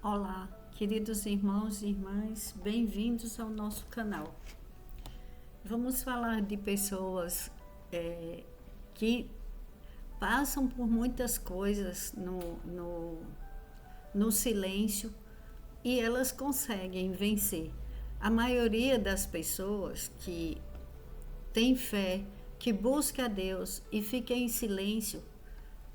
Olá, queridos irmãos e irmãs, bem-vindos ao nosso canal. Vamos falar de pessoas que passam por muitas coisas no silêncio e elas conseguem vencer. A maioria das pessoas que tem fé, que busca a Deus e fica em silêncio,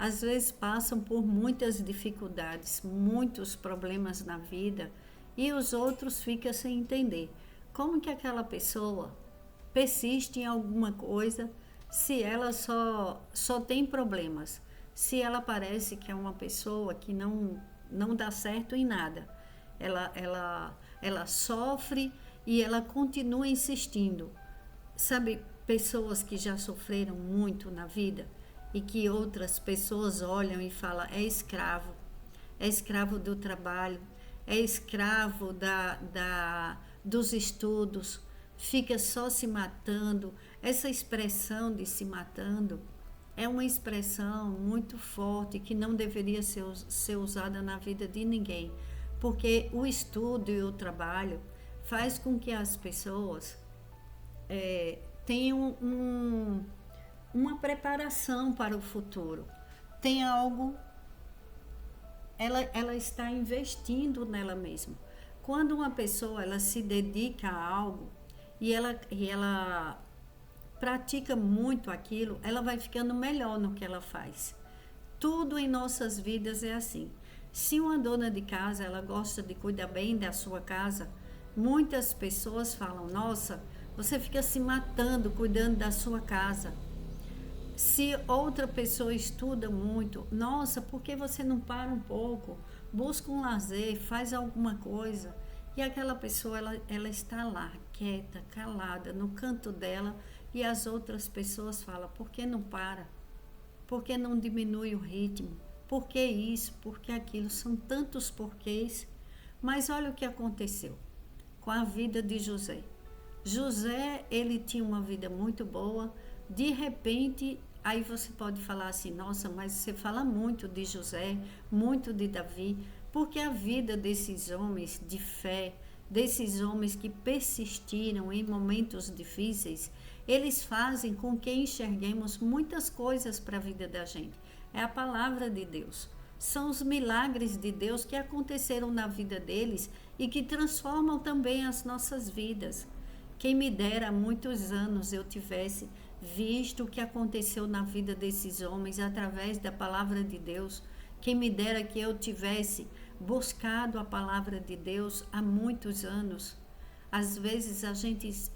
às vezes passam por muitas dificuldades, muitos problemas na vida e os outros ficam sem entender como que aquela pessoa persiste em alguma coisa se ela só tem problemas, se ela parece que é uma pessoa que não dá certo em nada. Ela sofre e ela continua insistindo. Sabe, pessoas que já sofreram muito na vida e que outras pessoas olham e falam, é escravo do trabalho, é escravo dos estudos, fica só se matando. Essa expressão de se matando é uma expressão muito forte que não deveria ser usada na vida de ninguém, porque o estudo e o trabalho faz com que as pessoas tenham uma preparação para o futuro. Tem algo, ela está investindo nela mesma. Quando uma pessoa ela se dedica a algo e ela pratica muito aquilo, ela vai ficando melhor no que ela faz. Tudo em nossas vidas é assim. Se uma dona de casa ela gosta de cuidar bem da sua casa, muitas pessoas falam, nossa, você fica se matando cuidando da sua casa. Se outra pessoa estuda muito, nossa, por que você não para um pouco? Busca um lazer, faz alguma coisa. E aquela pessoa, ela está lá, quieta, calada, no canto dela, e as outras pessoas falam, por que não para? Por que não diminui o ritmo? Por que isso? Por que aquilo? São tantos porquês. Mas olha o que aconteceu com a vida de José. José, ele tinha uma vida muito boa, de repente, aí você pode falar assim, nossa, mas você fala muito de José, muito de Davi, porque a vida desses homens de fé, desses homens que persistiram em momentos difíceis, eles fazem com que enxerguemos muitas coisas para a vida da gente. É a palavra de Deus. São os milagres de Deus que aconteceram na vida deles e que transformam também as nossas vidas. Quem me dera há muitos anos eu tivesse visto o que aconteceu na vida desses homens através da palavra de Deus. Quem me dera que eu tivesse buscado a palavra de Deus há muitos anos. Às vezes a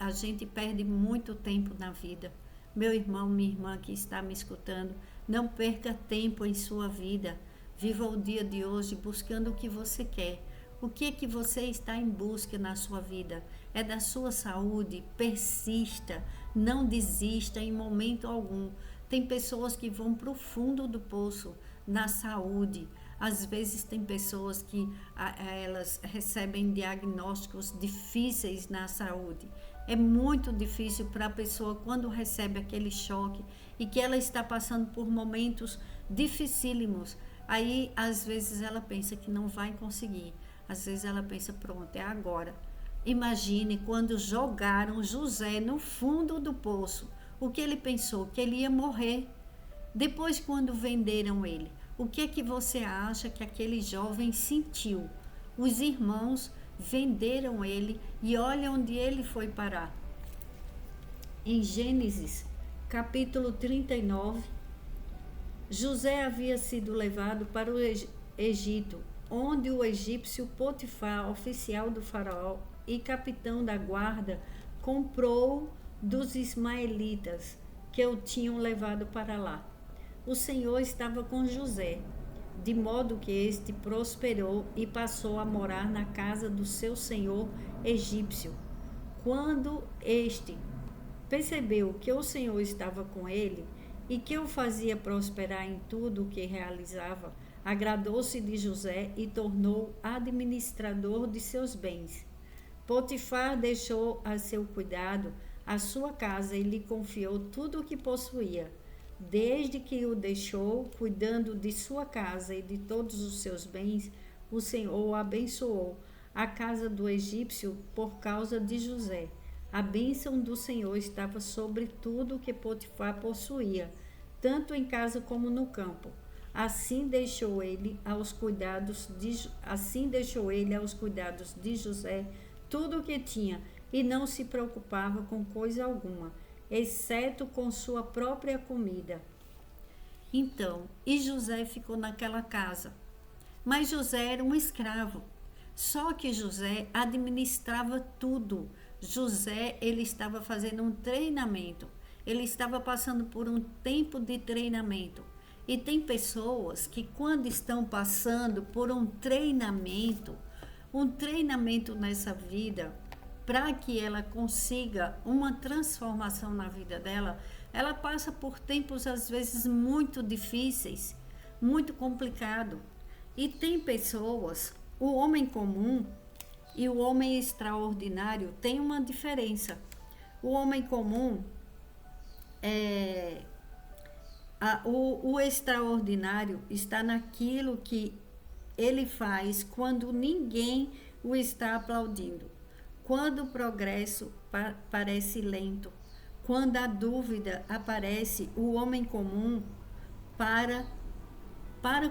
gente perde muito tempo na vida. Meu irmão, minha irmã que está me escutando, não perca tempo em sua vida. Viva o dia de hoje buscando o que você quer. O que é que você está em busca na sua vida? É da sua saúde? Persista, não desista em momento algum. Tem pessoas que vão para o fundo do poço na saúde. Às vezes tem pessoas que elas recebem diagnósticos difíceis na saúde. É muito difícil para a pessoa quando recebe aquele choque e que ela está passando por momentos dificílimos. Aí, às vezes, ela pensa que não vai conseguir. Às vezes ela pensa, pronto, é agora. Imagine quando jogaram José no fundo do poço. O que ele pensou? Que ele ia morrer. Depois, quando venderam ele, o que é que você acha que aquele jovem sentiu? Os irmãos venderam ele e olha onde ele foi parar. Em Gênesis, capítulo 39, José havia sido levado para o Egito, onde o egípcio Potifar, oficial do faraó e capitão da guarda, comprou dos ismaelitas que o tinham levado para lá. O Senhor estava com José, de modo que este prosperou e passou a morar na casa do seu senhor egípcio. Quando este percebeu que o Senhor estava com ele e que o fazia prosperar em tudo o que realizava, agradou-se de José e tornou administrador de seus bens. Potifar deixou a seu cuidado a sua casa e lhe confiou tudo o que possuía. Desde que o deixou cuidando de sua casa e de todos os seus bens, o Senhor abençoou a casa do egípcio por causa de José. A bênção do Senhor estava sobre tudo que Potifar possuía, tanto em casa como no campo. Assim deixou ele aos cuidados de José tudo o que tinha, e não se preocupava com coisa alguma, exceto com sua própria comida. Então, e José ficou naquela casa. Mas José era um escravo. Só que José administrava tudo. José, ele estava fazendo um treinamento. Ele estava passando por um tempo de treinamento. E tem pessoas que quando estão passando por um treinamento nessa vida, para que ela consiga uma transformação na vida dela, ela passa por tempos às vezes muito difíceis, muito complicado. E tem pessoas, o homem comum e o homem extraordinário tem uma diferença. O homem comum o extraordinário está naquilo que ele faz quando ninguém o está aplaudindo, quando o progresso parece lento, quando a dúvida aparece, o homem comum para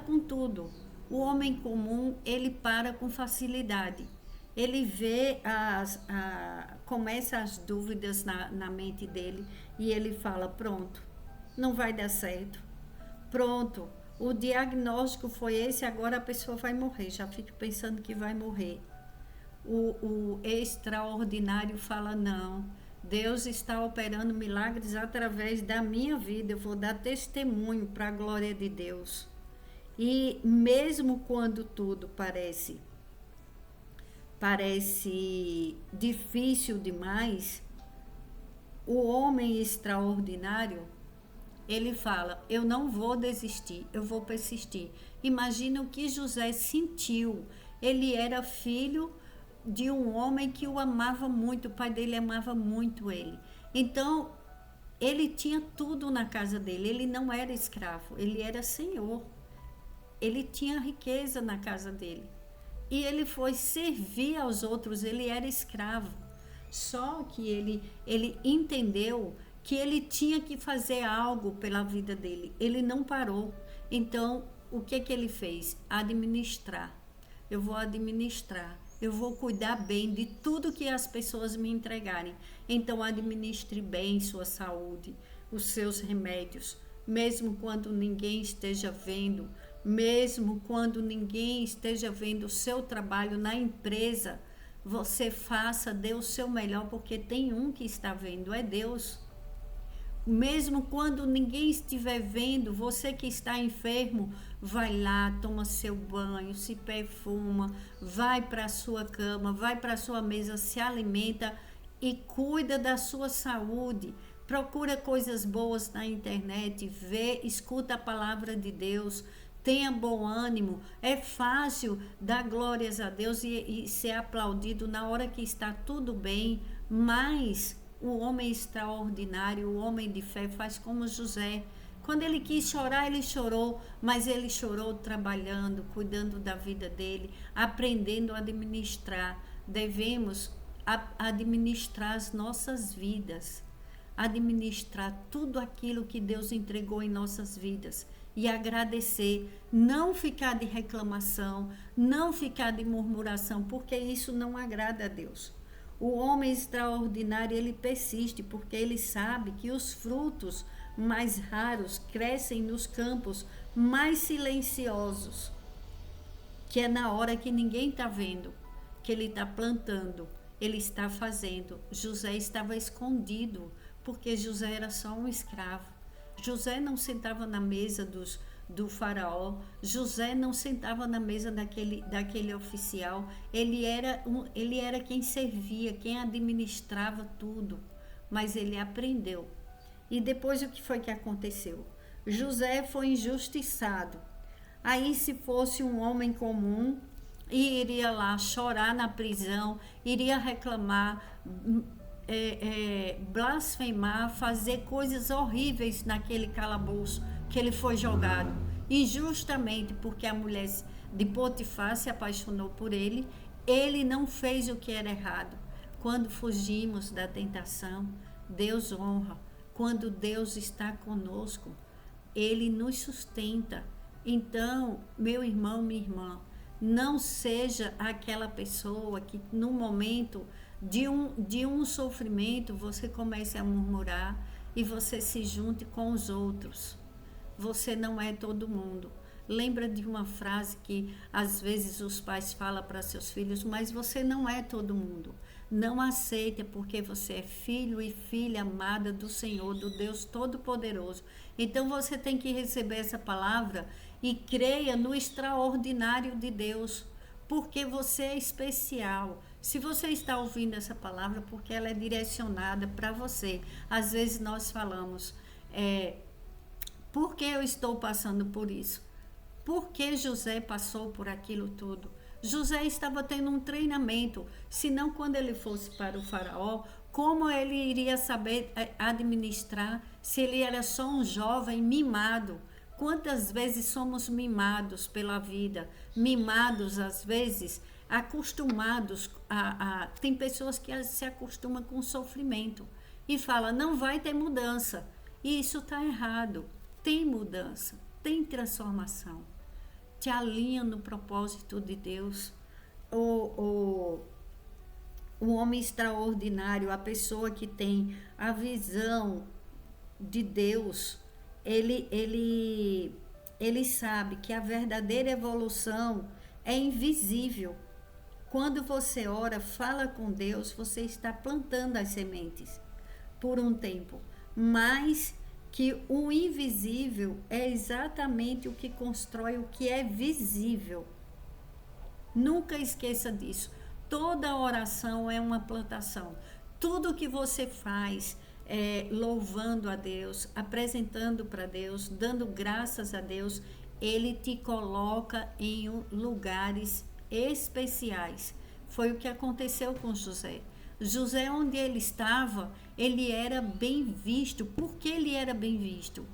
com tudo. O homem comum, ele para com facilidade. Ele vê começa as dúvidas na mente dele e ele fala, pronto, não vai dar certo. Pronto, o diagnóstico foi esse, agora a pessoa vai morrer. Já fico pensando que vai morrer. O extraordinário fala, não, Deus está operando milagres através da minha vida. Eu vou dar testemunho para a glória de Deus. E mesmo quando tudo parece difícil demais, o homem extraordinário, ele fala, eu não vou desistir, eu vou persistir. Imagina o que José sentiu. Ele era filho de um homem que o amava muito, o pai dele amava muito ele. Então, ele tinha tudo na casa dele, ele não era escravo, ele era senhor. Ele tinha riqueza na casa dele. E ele foi servir aos outros, ele era escravo. Só que ele entendeu que ele tinha que fazer algo pela vida dele. Ele não parou. Então, o que ele fez? Administrar. Eu vou administrar. Eu vou cuidar bem de tudo que as pessoas me entregarem. Então, administre bem sua saúde, os seus remédios, mesmo quando ninguém esteja vendo, mesmo quando ninguém esteja vendo o seu trabalho na empresa, você faça, dê o seu melhor, porque tem um que está vendo, é Deus. Mesmo quando ninguém estiver vendo, você que está enfermo, vai lá, toma seu banho, se perfuma, vai para a sua cama, vai para a sua mesa, se alimenta e cuida da sua saúde. Procura coisas boas na internet, vê, escuta a palavra de Deus, tenha bom ânimo. É fácil dar glórias a Deus e ser aplaudido na hora que está tudo bem, mas o homem extraordinário, o homem de fé, faz como José. Quando ele quis chorar, ele chorou, mas ele chorou trabalhando, cuidando da vida dele, aprendendo a administrar. Devemos administrar as nossas vidas, administrar tudo aquilo que Deus entregou em nossas vidas e agradecer, não ficar de reclamação, não ficar de murmuração, porque isso não agrada a Deus. O homem extraordinário, ele persiste, porque ele sabe que os frutos mais raros crescem nos campos mais silenciosos, que é na hora que ninguém está vendo, que ele está plantando, ele está fazendo. José estava escondido, porque José era só um escravo. José não sentava na mesa do faraó, José não sentava na mesa daquele oficial, ele era quem servia, quem administrava tudo, mas ele aprendeu. E depois o que foi que aconteceu? José foi injustiçado. Aí, se fosse um homem comum, iria lá chorar na prisão, iria reclamar, blasfemar, fazer coisas horríveis naquele calabouço que ele foi jogado, injustamente, porque a mulher de Potifar se apaixonou por ele. Ele não fez o que era errado. Quando fugimos da tentação, Deus honra. Quando Deus está conosco, Ele nos sustenta. Então, meu irmão, minha irmã, não seja aquela pessoa que no momento de um sofrimento você comece a murmurar e você se junte com os outros. Você não é todo mundo. Lembra de uma frase que às vezes os pais falam para seus filhos, mas você não é todo mundo. Não aceita, porque você é filho e filha amada do Senhor, do Deus Todo-Poderoso. Então você tem que receber essa palavra e creia no extraordinário de Deus, porque você é especial. Se você está ouvindo essa palavra, porque ela é direcionada para você. Às vezes nós falamos, por que eu estou passando por isso? Por que José passou por aquilo tudo? José estava tendo um treinamento, senão quando ele fosse para o faraó, como ele iria saber administrar se ele era só um jovem mimado? Quantas vezes somos mimados pela vida? Mimados, às vezes, acostumados tem pessoas que se acostumam com o sofrimento e falam, não vai ter mudança. E isso está errado. Tem mudança, tem transformação. Te alinha no propósito de Deus. O homem extraordinário, a pessoa que tem a visão de Deus, ele sabe que a verdadeira evolução é invisível. Quando você ora, fala com Deus, você está plantando as sementes por um tempo, mas que o invisível é exatamente o que constrói o que é visível. Nunca esqueça disso. Toda oração é uma plantação. Tudo que você faz louvando a Deus, apresentando para Deus, dando graças a Deus, Ele te coloca em lugares especiais. Foi o que aconteceu com José. José, onde ele estava, ele era bem visto. Por que ele era bem visto?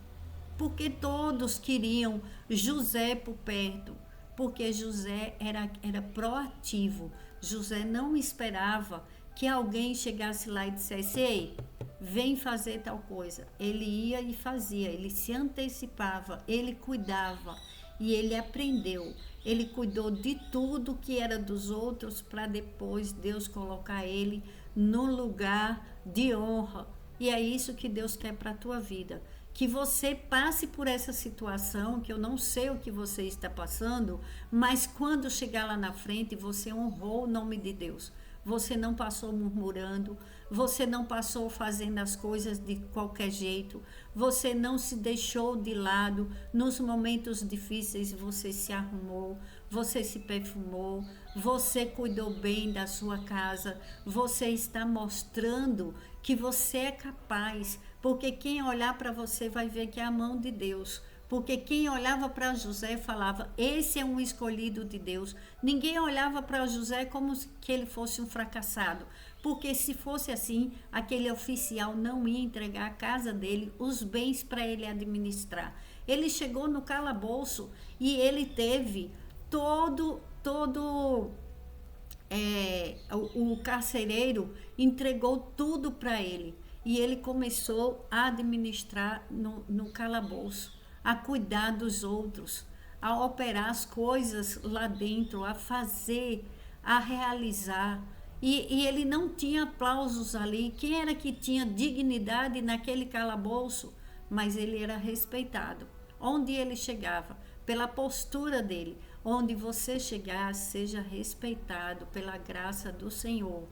Porque todos queriam José por perto. Porque José era proativo. José não esperava que alguém chegasse lá e dissesse, ei, vem fazer tal coisa. Ele ia e fazia, ele se antecipava, ele cuidava e ele aprendeu. Ele cuidou de tudo que era dos outros para depois Deus colocar ele no lugar de honra. E é isso que Deus quer para a tua vida. Que você passe por essa situação, que eu não sei o que você está passando, mas quando chegar lá na frente, você honrou o nome de Deus. Você não passou murmurando, você não passou fazendo as coisas de qualquer jeito, você não se deixou de lado. Nos momentos difíceis você se arrumou, você se perfumou, você cuidou bem da sua casa, você está mostrando que você é capaz, porque quem olhar para você vai ver que é a mão de Deus. Porque quem olhava para José falava, esse é um escolhido de Deus. Ninguém olhava para José como que ele fosse um fracassado. Porque se fosse assim, aquele oficial não ia entregar a casa dele, os bens para ele administrar. Ele chegou no calabouço e ele teve o carcereiro entregou tudo para ele. E ele começou a administrar no calabouço, a cuidar dos outros, a operar as coisas lá dentro, a fazer, a realizar. E ele não tinha aplausos ali. Quem era que tinha dignidade naquele calabouço? Mas ele era respeitado. Onde ele chegava, pela postura dele. Onde você chegar, seja respeitado pela graça do Senhor.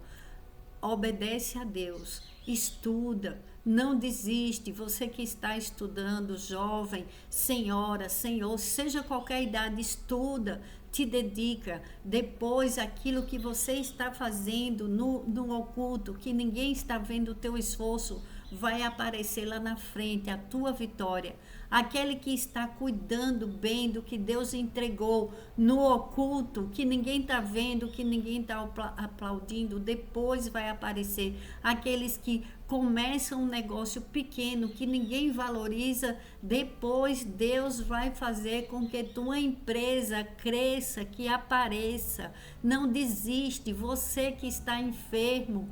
Obedece a Deus, estuda, não desiste. Você que está estudando, jovem, senhora, senhor, seja qualquer idade, estuda, te dedica. Depois, aquilo que você está fazendo no oculto, que ninguém está vendo o teu esforço, vai aparecer lá na frente, a tua vitória. aquele que está cuidando bem do que Deus entregou no oculto, que ninguém está vendo, que ninguém está aplaudindo, depois vai aparecer. Aqueles que começam um negócio pequeno, que ninguém valoriza, depois Deus vai fazer com que tua empresa cresça, que apareça. Não desiste, você que está enfermo,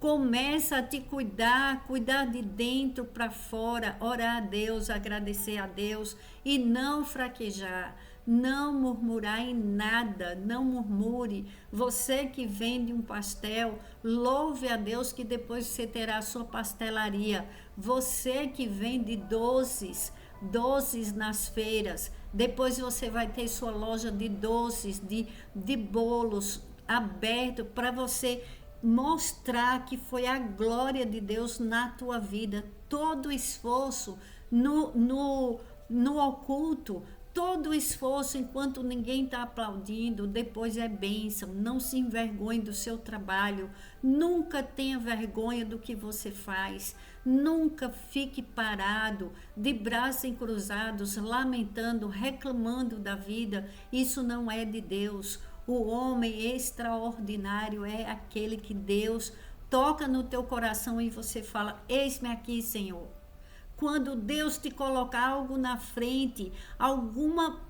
começa a te cuidar de dentro para fora, orar a Deus, agradecer a Deus e não fraquejar, não murmurar em nada, não murmure. Você que vende um pastel, louve a Deus que depois você terá a sua pastelaria. Você que vende doces nas feiras, depois você vai ter sua loja de doces, de bolos aberto para você mostrar que foi a glória de Deus na tua vida. Todo esforço no oculto, todo esforço enquanto ninguém está aplaudindo, depois é bênção. Não se envergonhe do seu trabalho, nunca tenha vergonha do que você faz, nunca fique parado, de braços cruzados, lamentando, reclamando da vida. Isso não é de Deus. O homem extraordinário é aquele que Deus toca no teu coração e você fala: eis-me aqui, Senhor. Quando Deus te coloca algo na frente, alguma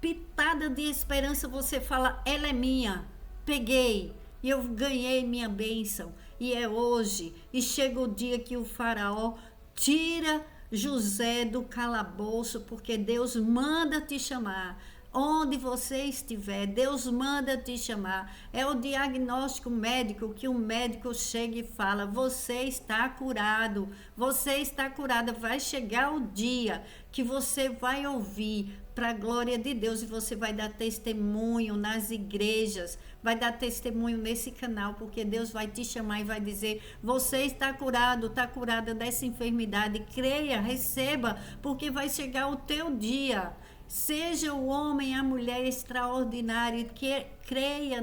pitada de esperança, você fala: ela é minha, peguei, e eu ganhei minha bênção, e é hoje. E chega o dia que o faraó tira José do calabouço, porque Deus manda te chamar. Onde você estiver, Deus manda te chamar. É o diagnóstico médico que um médico chega e fala: você está curado, você está curada. Vai chegar o dia que você vai ouvir para a glória de Deus e você vai dar testemunho nas igrejas, vai dar testemunho nesse canal, porque Deus vai te chamar e vai dizer: você está curado, está curada dessa enfermidade. Creia, receba, porque vai chegar o teu dia. Seja o homem, a mulher extraordinária, que creia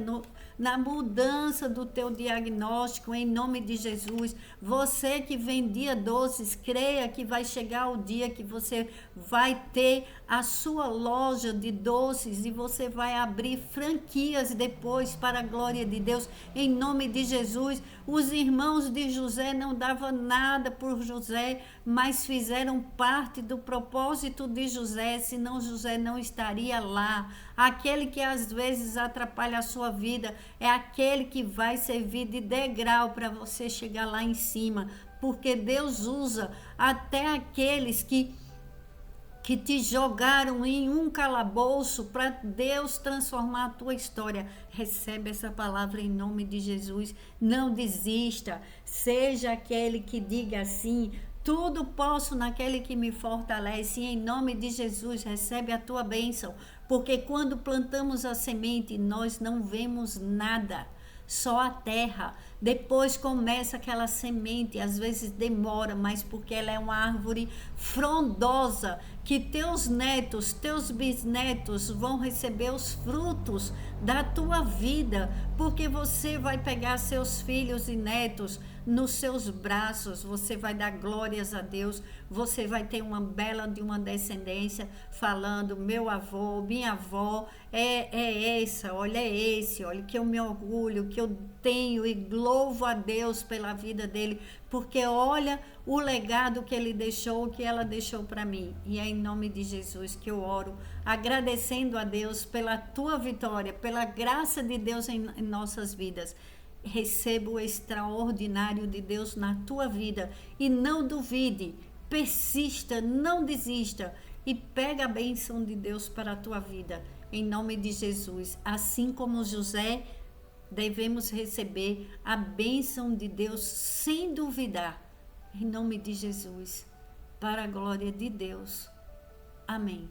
na mudança do teu diagnóstico, em nome de Jesus. Você que vendia doces, creia que vai chegar o dia que você vai ter a sua loja de doces e você vai abrir franquias depois para a glória de Deus, em nome de Jesus. Os irmãos de José não davam nada por José, mas fizeram parte do propósito de José, senão José não estaria lá. Aquele que às vezes atrapalha a sua vida é aquele que vai servir de degrau para você chegar lá em cima, porque Deus usa até aqueles que te jogaram em um calabouço para Deus transformar a tua história. Recebe essa palavra em nome de Jesus. Não desista. Seja aquele que diga assim: tudo posso naquele que me fortalece. E em nome de Jesus, recebe a tua bênção. Porque quando plantamos a semente, nós não vemos nada, só a terra. Depois começa aquela semente, às vezes demora, mas porque ela é uma árvore frondosa, que teus netos, teus bisnetos vão receber os frutos da tua vida, porque você vai pegar seus filhos e netos nos seus braços, você vai dar glórias a Deus, você vai ter uma bela de uma descendência falando: meu avô, minha avó é essa, olha, é esse, olha, que eu me orgulho, que eu tenho, e louvo a Deus pela vida dele, porque olha o legado que ele deixou, que ela deixou para mim. E é em nome de Jesus que eu oro, agradecendo a Deus pela tua vitória, pela graça de Deus em nossas vidas. Receba o extraordinário de Deus na tua vida e não duvide, persista, não desista e pega a bênção de Deus para a tua vida, em nome de Jesus. Assim como José, devemos receber a bênção de Deus sem duvidar, em nome de Jesus, para a glória de Deus. Amém.